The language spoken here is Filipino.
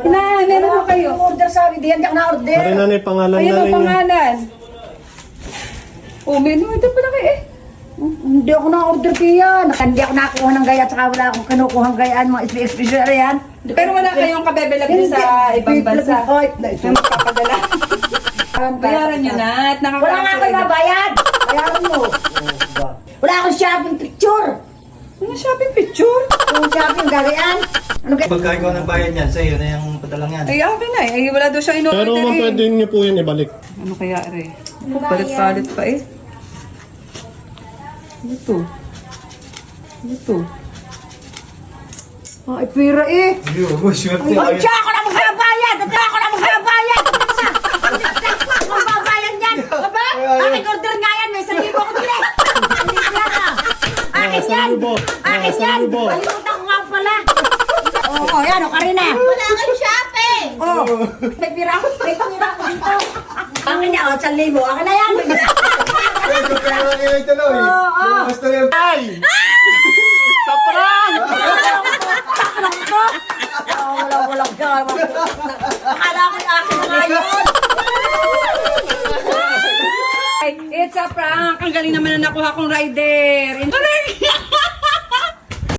Na, meron mo kayo. Order sa akin, diyan na order. Pare nanay, pangalan Ayun na ang rin niya. pangalan. Oh, menu. Ito pala kayo eh. Hindi ako na-order kaya. Hindi ako nakakuha ng gaya at saka wala akong kinukuha ng gayaan. Mga special yan. Pero wala kayong kabebelag din sa ibang bansa. Na magpapadala. Bayaran nyo na at Wala nga ako nakakasya. nabayad. Bayaran mo. Wala akong shopping picture. Ano shopping picture? Kung shopping gagayaan. Ano kaya? Pagka ikaw nagbayad yan, sa'yo na yung padalang yan. Ay, akin na eh. Ay, wala doon siyang Pero in-order ma'am, eh. pwede niyo po yun ibalik. Ano kaya re? Palit-palit pa eh. Ito. Ito. Ay, pira eh. Swerte Ay, siya ako na magbabayad! At ako na magbabayad! Magbabayad yan! Aba? Aking order nga yan! May 1,000 ko bilis! Akin yan! Salubo. Akin yan! Salubo. Kalimutan ko nga pala! Oo, yan o, Karina! Wala kang shopping! Oo! May pira! May pira ko dito! Akin niya, o, 1,000! Akin na yan! Oo! Ay! Sa prank! Wala siya! Akala ko yung akin na nga yun! Ay, it's a prank! Ang galing naman na nakuha kong rider!